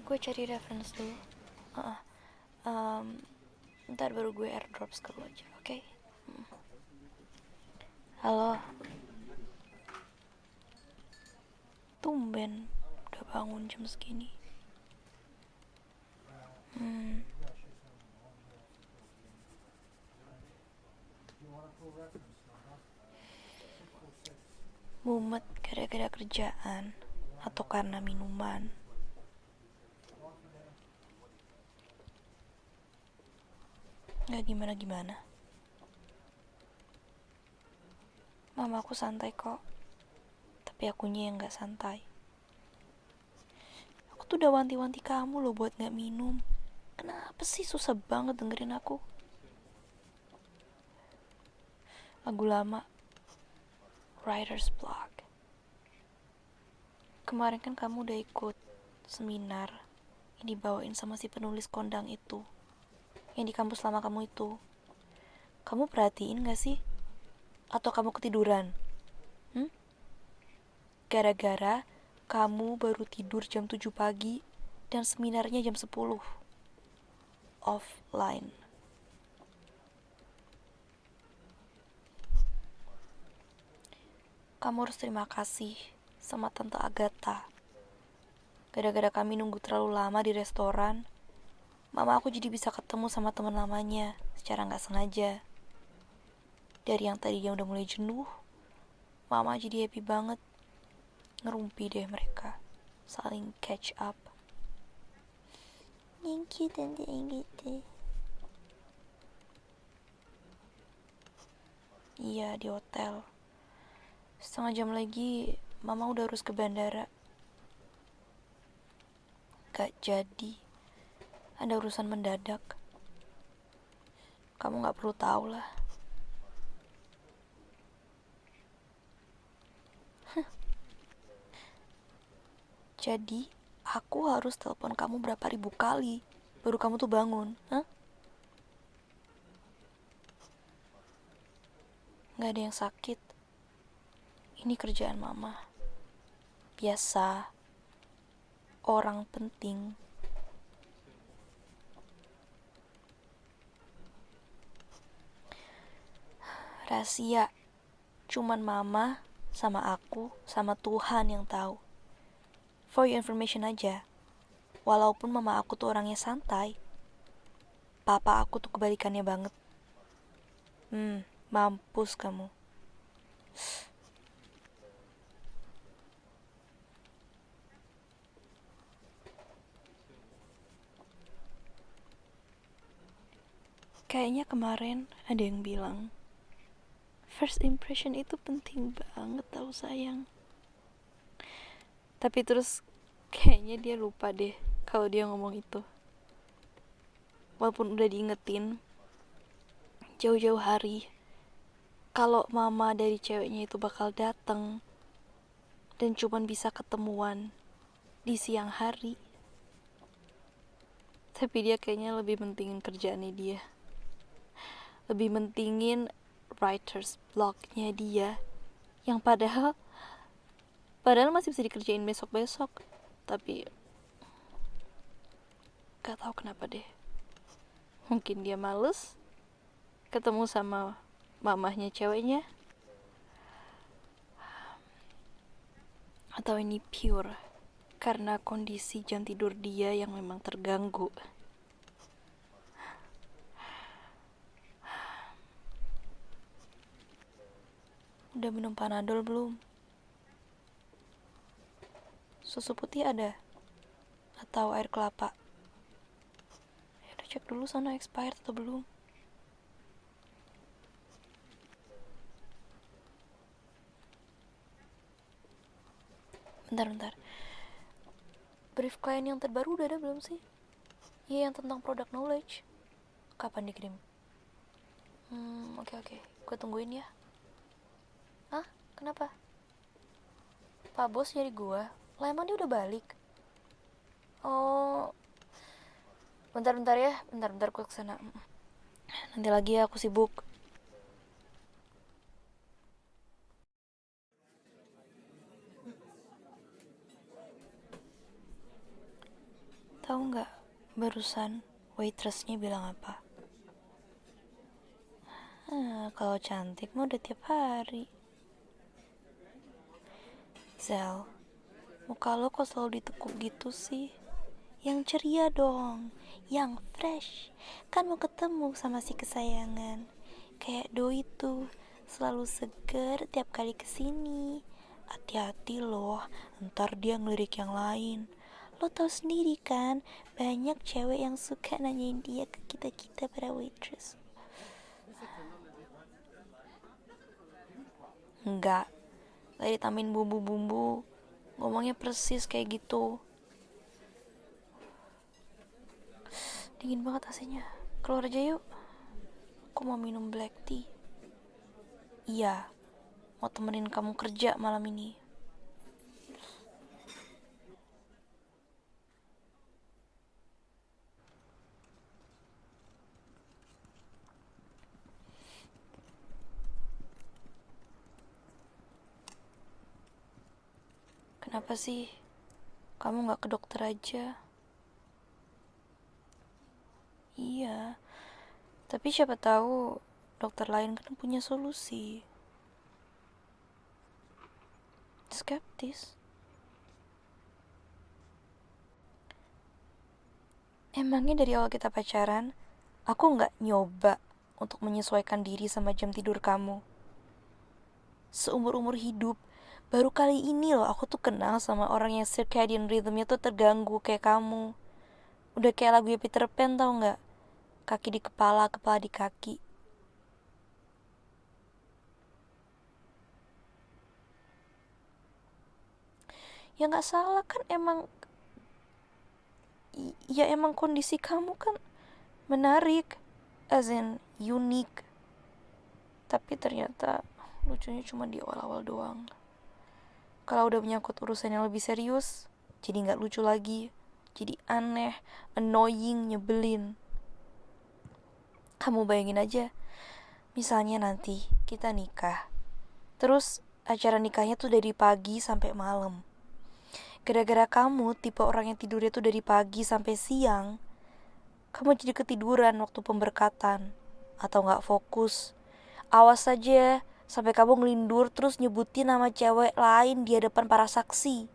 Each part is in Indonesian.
Gue cari reference dulu. Heeh. Em, Ntar baru gue airdrop ke lo aja, oke? Halo, tumben udah bangun jam segini. Hmm, mumet gara-gara kerjaan atau karena minuman? Nggak gimana-gimana. Mama aku santai kok, tapi akunya yang nggak santai. Aku tuh udah wanti-wanti kamu loh buat nggak minum. Kenapa sih susah banget dengerin aku? Lagu lama, Writer's Block. Kemarin kan kamu udah ikut seminar yang dibawain sama si penulis kondang itu, yang di kampus lama kamu itu. Kamu perhatiin gak sih? Atau kamu ketiduran? Hmm? Gara-gara kamu baru tidur jam 7 pagi dan seminarnya jam 10. Offline. Kamu harus terima kasih sama Tante Agatha. Gara-gara kami nunggu terlalu lama di restoran, Mama aku jadi bisa ketemu sama teman lamanya secara nggak sengaja. Dari yang tadinya udah mulai jenuh, Mama jadi happy banget. Ngerumpi deh mereka, saling catch up. Thank you Tante Agatha. Iya, di hotel. Setengah jam lagi, Mama udah harus ke bandara. Gak jadi. Ada urusan mendadak. Kamu gak perlu tahu lah. Jadi, aku harus telepon kamu berapa ribu kali baru kamu tuh bangun, hah? Gak ada yang sakit. Ini kerjaan Mama. Biasa. Orang penting. Rahasia. Cuman Mama sama aku sama Tuhan yang tahu. For your information aja. Walaupun Mama aku tuh orangnya santai, Papa aku tuh kebalikannya banget. Mampus kamu. Kayaknya kemarin ada yang bilang, first impression itu penting banget tau sayang. Tapi terus kayaknya dia lupa deh kalau dia ngomong itu. Walaupun udah diingetin jauh-jauh hari kalau mama dari ceweknya itu bakal dateng dan cuman bisa ketemuan di siang hari. Tapi dia kayaknya lebih mentingin kerjaannya dia. Lebih mentingin writer's blocknya dia. Yang padahal masih bisa dikerjain besok-besok. Tapi gak tahu kenapa deh. Mungkin dia males ketemu sama mamahnya ceweknya. Atau ini pure karena kondisi jam tidur dia yang memang terganggu. Udah minum Panadol belum? Susu putih ada? Atau air kelapa? Ya udah cek dulu sana expired atau belum. Bentar. Brief klien yang terbaru udah ada belum sih? Iya, yang tentang product knowledge. Kapan dikirim? Oke. Gue tungguin ya. Hah? Kenapa? Pak bos nyari gue? Lah emang dia udah balik? Oh, bentar ya. Bentar gue kesana. Nanti lagi ya, aku sibuk. Barusan waitressnya bilang apa? Kalau cantik mah udah tiap hari. Zel, muka lo kok selalu ditekuk gitu sih? Yang ceria dong, yang fresh. Kan mau ketemu sama si kesayangan. Kayak doi tuh, selalu seger tiap kali kesini. Hati-hati loh, ntar dia ngelirik yang lain. Lo tau sendiri kan, banyak cewek yang suka nanyain dia ke kita-kita para waitress. Enggak, tadi tambahin bumbu-bumbu. Ngomongnya persis kayak gitu. Dingin banget AC-nya. Keluar aja yuk. Aku mau minum black tea. Iya, mau temenin kamu kerja malam ini. Kenapa sih kamu gak ke dokter aja? Iya, tapi siapa tahu dokter lain kan punya solusi. Skeptis. Emangnya dari awal kita pacaran, aku gak nyoba untuk menyesuaikan diri sama jam tidur kamu. Seumur-umur hidup, baru kali ini loh aku tuh kenal sama orang yang circadian rhythmnya tuh terganggu kayak kamu. Udah kayak lagu Peter Pan, tau gak? Kaki di kepala, kepala di kaki. Ya gak salah kan, ya emang kondisi kamu kan menarik, as in unik. Tapi ternyata lucunya cuma di awal-awal doang. Kalau udah menyangkut urusan yang lebih serius, jadi gak lucu lagi. Jadi aneh, annoying, nyebelin. Kamu bayangin aja, misalnya nanti kita nikah, terus acara nikahnya tuh dari pagi sampai malam. Gara-gara kamu tipe orang yang tidurnya tuh dari pagi sampai siang, kamu jadi ketiduran waktu pemberkatan atau gak fokus. Awas saja sampai kamu ngelindur terus nyebutin nama cewek lain di hadapan para saksi.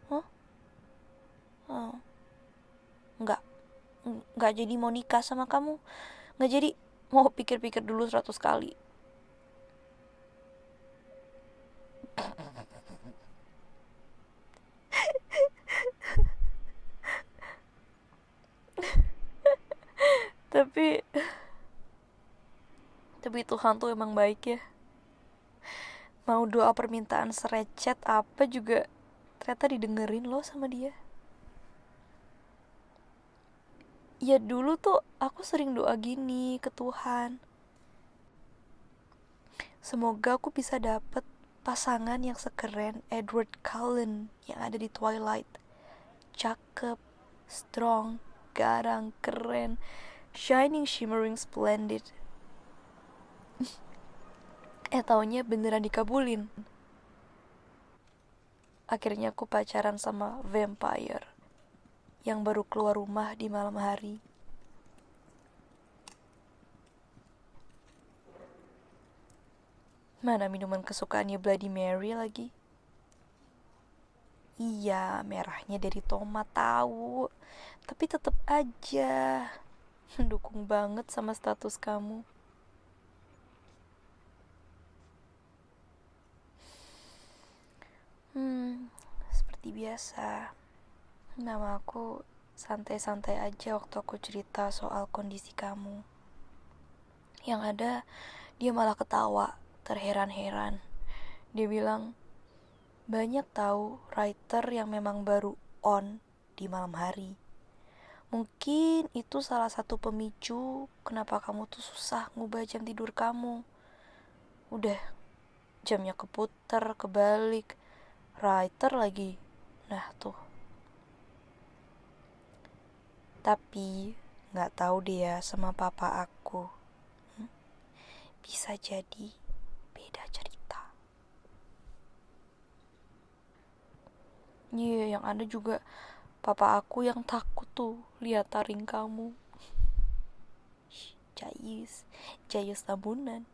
Hah? Oh. Nggak jadi mau nikah sama kamu. Nggak jadi, mau pikir-pikir dulu 100 kali. Tapi Tuhan tuh emang baik ya. Mau doa permintaan serecet apa juga ternyata didengerin loh sama dia. Ya dulu tuh aku sering doa gini ke Tuhan. Semoga aku bisa dapet pasangan yang sekeren Edward Cullen yang ada di Twilight. Cakep, strong, garang, keren, shining, shimmering, splendid. Taunya beneran dikabulin. Akhirnya aku pacaran sama vampire yang baru keluar rumah di malam hari. Mana minuman kesukaannya Bloody Mary lagi? Iya, merahnya dari tomat, tahu. Tapi tetep aja mendukung banget sama status kamu. Seperti biasa, nama aku santai-santai aja waktu aku cerita soal kondisi kamu. Yang ada, dia malah ketawa, terheran-heran. Dia bilang, banyak tahu writer yang memang baru on di malam hari. Mungkin itu salah satu pemicu kenapa kamu tuh susah ngubah jam tidur kamu. Udah, jamnya keputer, kebalik, writer lagi. Nah tuh. Tapi gak tahu dia sama papa aku. Bisa jadi beda cerita. Iya, yang ada juga Papa aku yang takut tuh lihat taring kamu. Jayus, Jayus tabunan.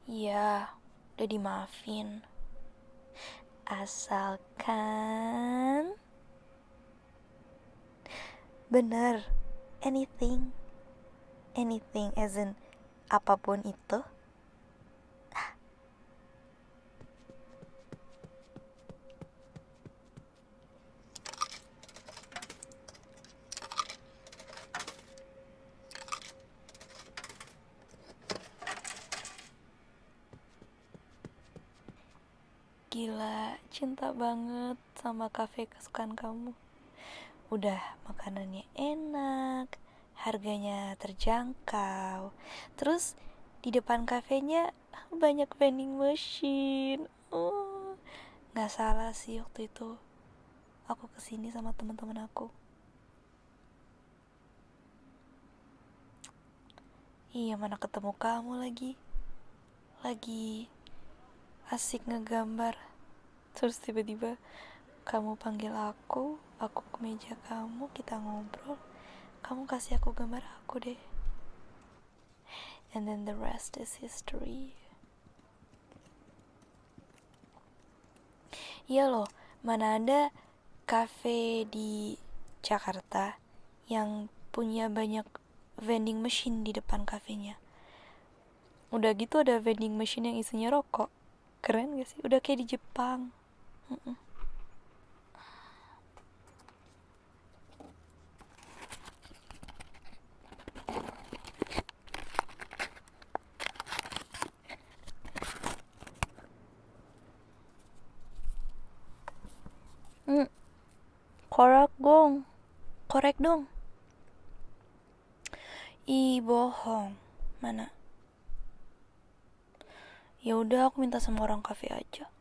Iya, udah dimaafin. Asalkan bener, anything as in apapun itu. Gila, cinta banget sama kafe kesukaan kamu. Udah makanannya enak, harganya terjangkau. Terus di depan kafenya banyak vending machine. Oh, nggak salah sih waktu itu. Aku kesini sama teman-teman aku. Iya, mana ketemu kamu lagi. Lagi asik ngegambar. Terus tiba-tiba kamu panggil aku ke meja kamu, kita ngobrol. Kamu kasih aku gambar aku deh. And then the rest is history. Iya loh, mana ada cafe di Jakarta yang punya banyak vending machine di depan kafenya. Udah gitu ada vending machine yang isinya rokok. Keren gak sih? Udah kayak di Jepang. Korek dong. Ih, bohong. Mana? Ya udah, aku minta sama orang kafe aja.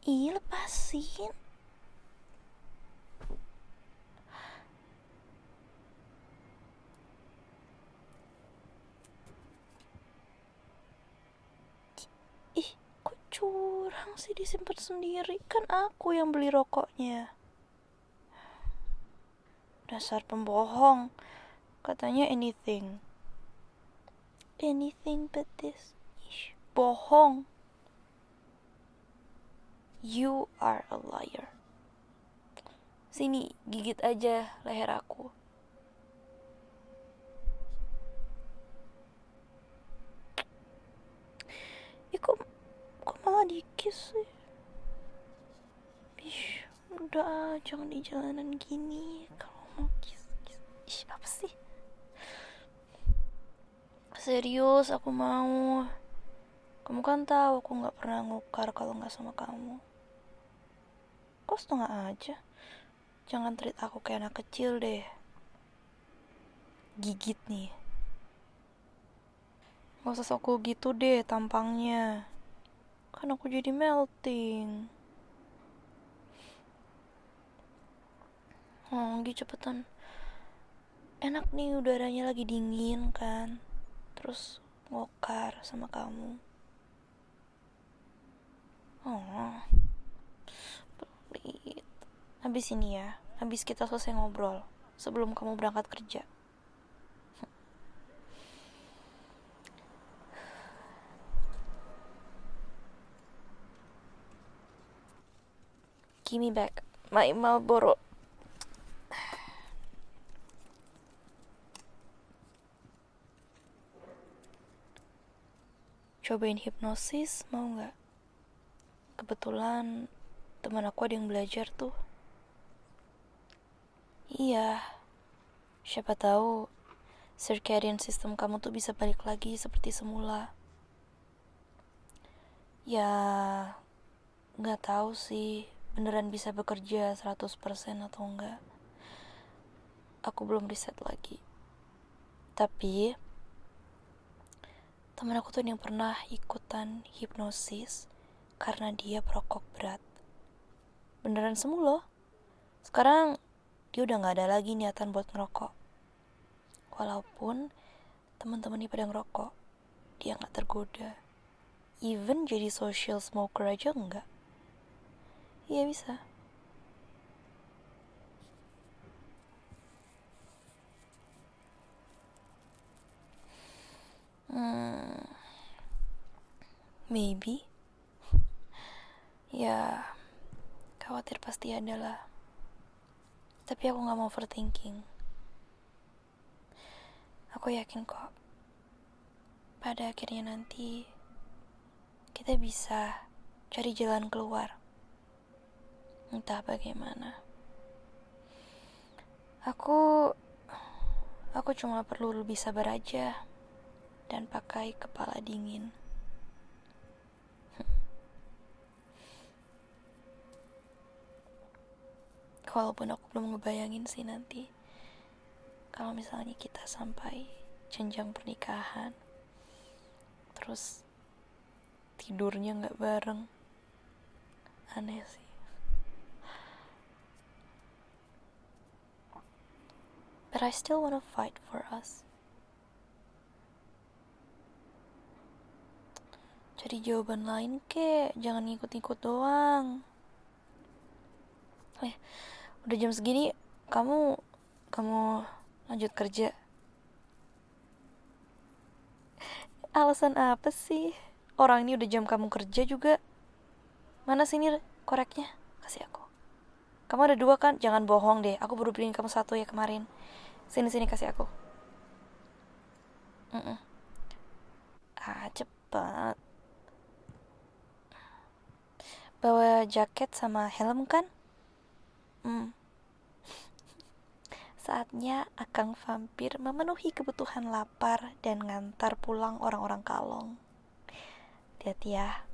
Ih, lepasin. Ih, kok curang sih, disimpan sendiri? Kan aku yang beli rokoknya. Dasar pembohong. Katanya anything but this. Ish, bohong. You are a liar. Sini, gigit aja leher aku. Ih, kok malah dikis sih? Ish, udah, jangan di jalanan gini. Kalau mau kiss. Ish, apa sih? Serius, aku mau. Kamu kan tahu aku gak pernah ngukar kalau gak sama kamu. Kok setengah aja? Jangan treat aku kayak anak kecil deh. Gigit nih. Gak usah sok gitu deh tampangnya. Kan aku jadi melting. Oh, Gi cepetan. Enak nih, udaranya lagi dingin kan. Terus ngokar sama kamu. Oh, pelit. Habis ini ya, habis kita selesai ngobrol, sebelum kamu berangkat kerja. Give me back my Marlboro. Cobain hipnosis, mau gak? Kebetulan teman aku ada yang belajar tuh. Iya, siapa tahu circadian system kamu tuh bisa balik lagi seperti semula. Ya, gak tahu sih beneran bisa bekerja 100% atau enggak. Aku belum riset lagi. Tapi temen aku tuh yang pernah ikutan hipnosis karena dia perokok berat. Beneran sembuh loh. Sekarang dia udah gak ada lagi niatan buat ngerokok. Walaupun teman-temannya pada ngerokok, dia gak tergoda. even jadi social smoker aja enggak. Iya bisa. Hmm, maybe. Ya, khawatir pasti ada lah. Tapi aku gak mau overthinking. Aku yakin kok, pada akhirnya nanti kita bisa cari jalan keluar. Entah bagaimana. Aku cuma perlu lebih sabar aja dan pakai kepala dingin. Walaupun aku belum ngebayangin sih nanti kalau misalnya kita sampai jenjang pernikahan, terus tidurnya nggak bareng, aneh sih. But I still wanna fight for us. Cari jawaban lain kek, jangan ngikut-ngikut doang. Udah jam segini, kamu lanjut kerja. Alasan apa sih? Orang ini udah jam kamu kerja juga. Mana sini koreknya? Kasih aku. Kamu ada 2 kan? Jangan bohong deh. Aku baru beliin kamu 1 ya kemarin. Sini kasih aku. Cepet. Bawa jaket sama helm kan? Saatnya Akang Vampir memenuhi kebutuhan lapar dan ngantar pulang orang-orang kalong. Hati-hati ya.